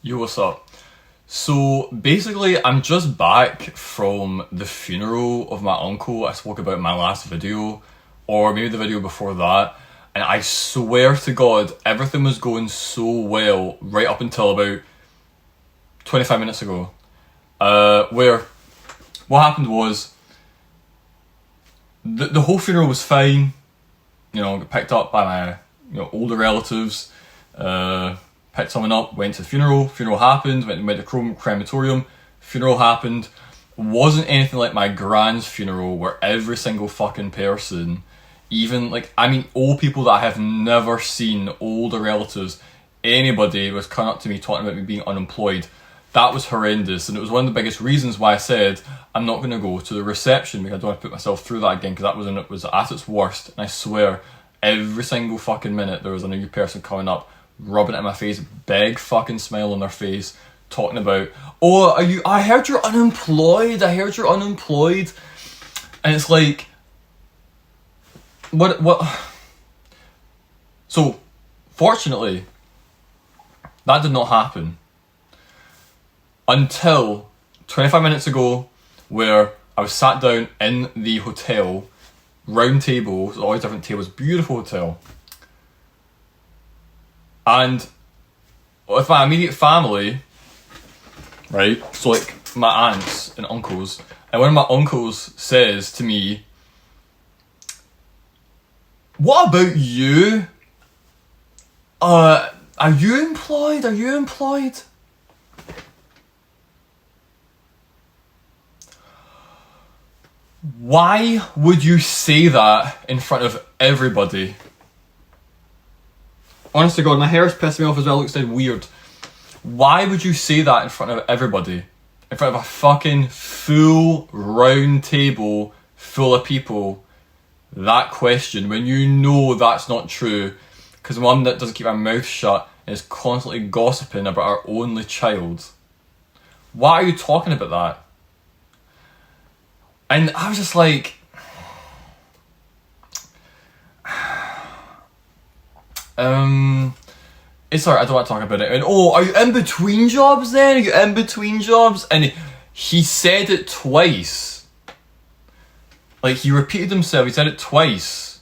Yo, what's up? So basically, I'm just back from the funeral of my uncle I spoke about in my last video, or maybe the video before that, and I swear to God, everything was going so well right up until about 25 minutes ago. Where what happened was the whole funeral was fine. You know, got picked up by my older relatives. Picked someone up, went to the funeral happened, went to crematorium, funeral happened. Wasn't anything like my grand's funeral where every single fucking person, even old people that I have never seen, older relatives, anybody was coming up to me talking about me being unemployed. That was horrendous, and it was one of the biggest reasons why I said I'm not going to go to the reception because I don't want to put myself through that again, because that was when it was at its worst. And I swear, every single fucking minute there was a new person coming up, rubbing it in my face, big fucking smile on their face, talking about, oh, I heard you're unemployed, and it's like, what, so, fortunately, that did not happen, until 25 minutes ago, where I was sat down in the hotel, round tables, all these different tables, beautiful hotel, and with my immediate family, right, so like my aunts and uncles, and one of my uncles says to me, what about you? Are you employed? Why would you say that in front of everybody? Honest to God, my hair's pissing me off as well, it looks dead weird. Why would you say that in front of everybody? In front of a fucking full round table full of people? That question, when you know that's not true, because one that doesn't keep her mouth shut and is constantly gossiping about our only child. Why are you talking about that? And I was just like, it's alright, I don't want to talk about it. And oh, are you in between jobs then? Are you in between jobs? And he said it twice. Like, he repeated himself, he said it twice.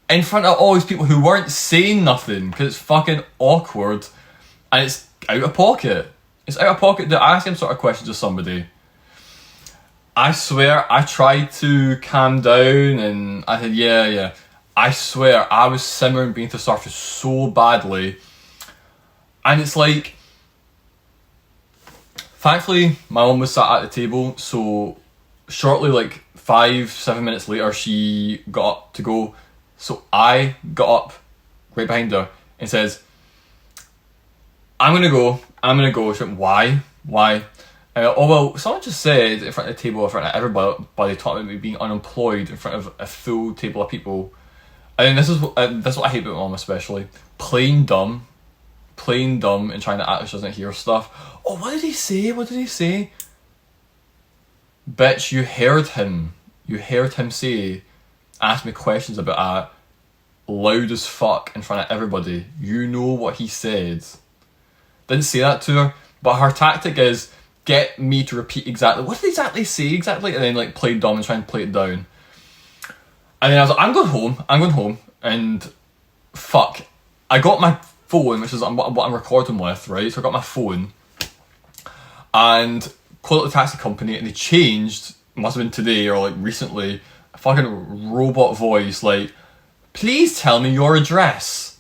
In front of all these people who weren't saying nothing, because it's fucking awkward. And it's out of pocket. It's out of pocket to ask him sort of questions to somebody. I swear, I tried to calm down and I said, yeah. I swear, I was simmering beneath the surface so badly. And it's like, thankfully, my mum was sat at the table, so shortly, like 5-7 minutes later, she got up to go. So I got up right behind her and says, I'm gonna go. She went, why? Oh well, someone just said in front of the table, in front of everybody, talking about me being unemployed in front of a full table of people. And this is what I hate about my mum especially. Plain dumb, and trying to act like she doesn't hear stuff. Oh, what did he say? Bitch, you heard him. Ask me questions about that loud as fuck in front of everybody. You know what he said. Didn't say that to her, but her tactic is get me to repeat exactly what did he exactly say, and then like play dumb and try and play it down. And then I was like, I'm going home, and fuck, I got my phone, which is what I'm recording with, right? So I got my phone, and called the taxi company, and they changed, must have been today or like recently, a fucking robot voice, like, please tell me your address.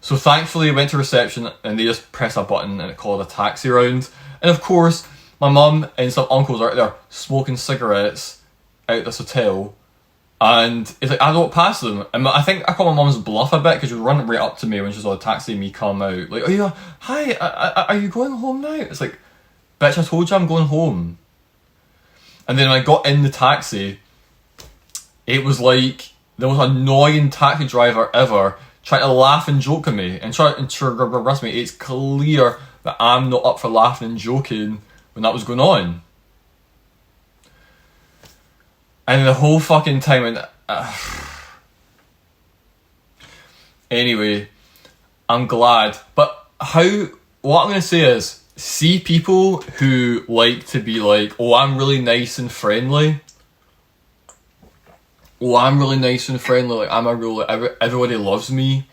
So thankfully I went to reception, and they just pressed a button and it called a taxi around. And of course, my mum and some uncles are out there smoking cigarettes out this hotel, and it's like I don't pass them, and I think I call my mum's bluff a bit because she was running right up to me when she saw the taxi and me come out, like, oh yeah, hi, are you going home now? It's like, bitch, I told you I'm going home. And then when I got in the taxi, it was like the most annoying taxi driver ever trying to laugh and joke at me and try and trust me, it's clear that I'm not up for laughing and joking when that was going on. And the whole fucking time, anyway, I'm glad. But what I'm going to say is, see people who like to be like, oh, I'm really nice and friendly. Oh, I'm really nice and friendly. Like, everybody loves me.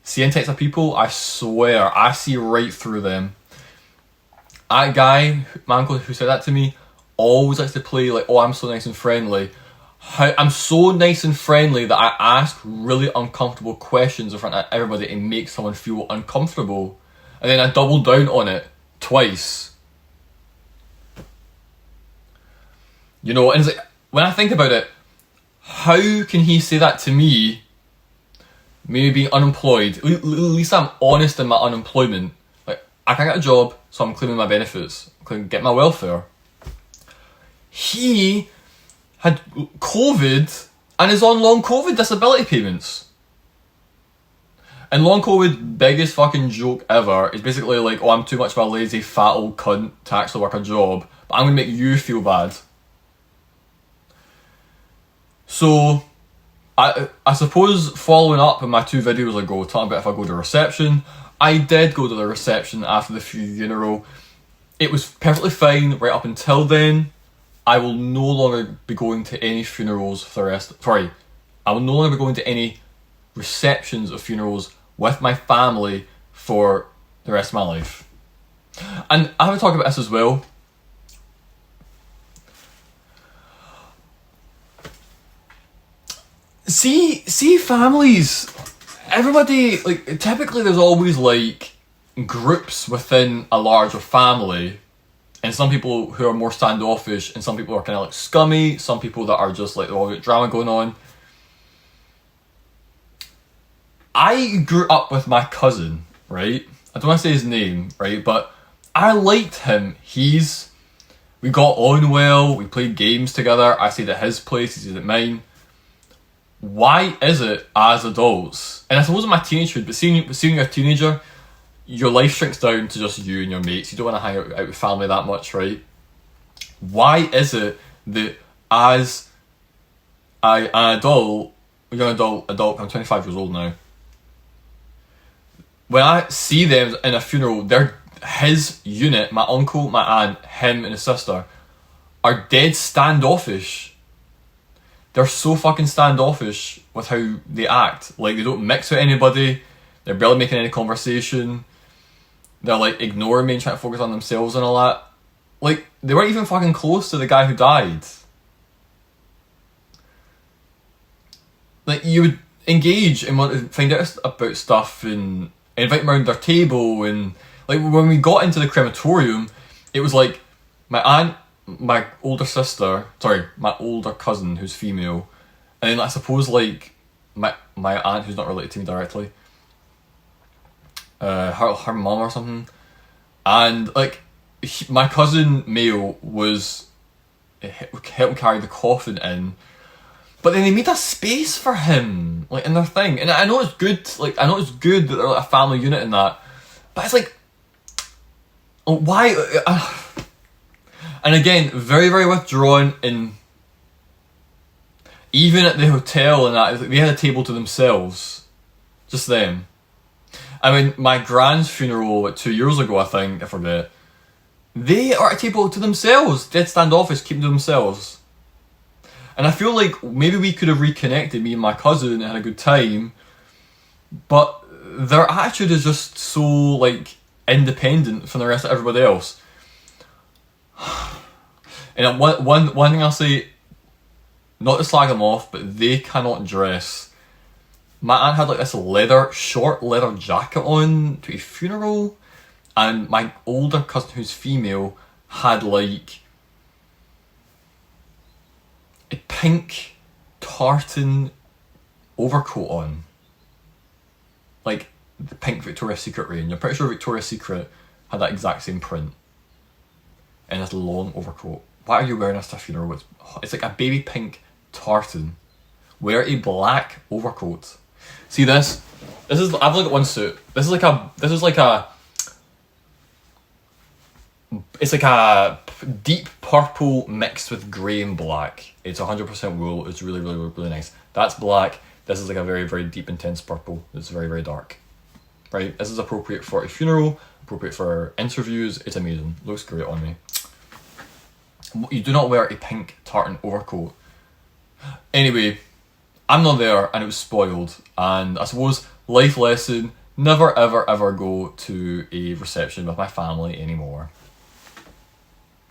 Seeing types of people, I swear, I see right through them. That guy, my uncle who said that to me, always likes to play like, oh, I'm so nice and friendly. I'm so nice and friendly that I ask really uncomfortable questions in front of everybody and make someone feel uncomfortable. And then I double down on it twice. You know, and it's like, when I think about it, how can he say that to me? Maybe being unemployed. At least I'm honest in my unemployment. Like, I can't get a job, so I'm claiming my benefits. I'm claiming get my welfare. He had COVID and is on long COVID disability payments. And long COVID, biggest fucking joke ever, is basically like, oh, I'm too much of a lazy fat old cunt to actually work a job, but I'm gonna make you feel bad. So, I suppose following up on my 2 videos ago, talking about if I go to reception, I did go to the reception after the funeral. It was perfectly fine right up until then. I will no longer be going to any funerals for the rest... Sorry, I will no longer be going to any receptions of funerals with my family for the rest of my life. And I have to talk about this as well. See families, everybody, like, typically there's always like groups within a larger family, and some people who are more standoffish, and some people are kind of like scummy, some people that are just like, all got drama going on. I grew up with my cousin, right? I don't want to say his name, right? But I liked him. We got on well, we played games together, I stayed at his place, he stayed at mine. Why is it as adults, and I suppose in my teenagehood, but seeing you're a teenager, your life shrinks down to just you and your mates. You don't want to hang out with family that much, right? Why is it that as an adult, young adult, I'm 25 years old now, when I see them in a funeral, his unit, my uncle, my aunt, him and his sister, are dead standoffish. They're so fucking standoffish with how they act. Like, they don't mix with anybody. They're barely making any conversation. They're like ignoring me and trying to focus on themselves and all that. Like, they weren't even fucking close to the guy who died. Like, you would engage and want to find out about stuff and invite them around their table. And like, when we got into the crematorium, it was like my aunt, my older cousin who's female, and then I suppose like my aunt who's not related to me directly, her mum or something, and like my cousin male was helping carry the coffin in, but then they made a space for him like in their thing, and I know it's good, that they're like a family unit and that, but it's like, why? And again, very, very withdrawn, and even at the hotel and that, they had a table to themselves. Just them. I mean, my grand's funeral like 2 years ago, I think, I forget. They are at a table to themselves, dead standoffish, keeping to themselves. And I feel like maybe we could have reconnected, me and my cousin, and had a good time, but their attitude is just so, like, independent from the rest of everybody else. And one thing I'll say, not to slag them off, but they cannot dress. My aunt had like this short leather jacket on to a funeral, and my older cousin who's female had like a pink tartan overcoat on. Like the pink Victoria's Secret range. I'm pretty sure Victoria's Secret had that exact same print. And this long overcoat. Why are you wearing this to a funeral? It's like a baby pink tartan. Wear a black overcoat. See this? I've looked at one suit. It's like a deep purple mixed with grey and black. It's 100% wool. It's really, really, really nice. That's black. This is like a very, very deep, intense purple. It's very, very dark. right? This is appropriate for a funeral, appropriate for interviews. It's amazing. Looks great on me. You do not wear a pink tartan overcoat. Anyway, I'm not there and it was spoiled. And I suppose life lesson, never ever ever go to a reception with my family anymore.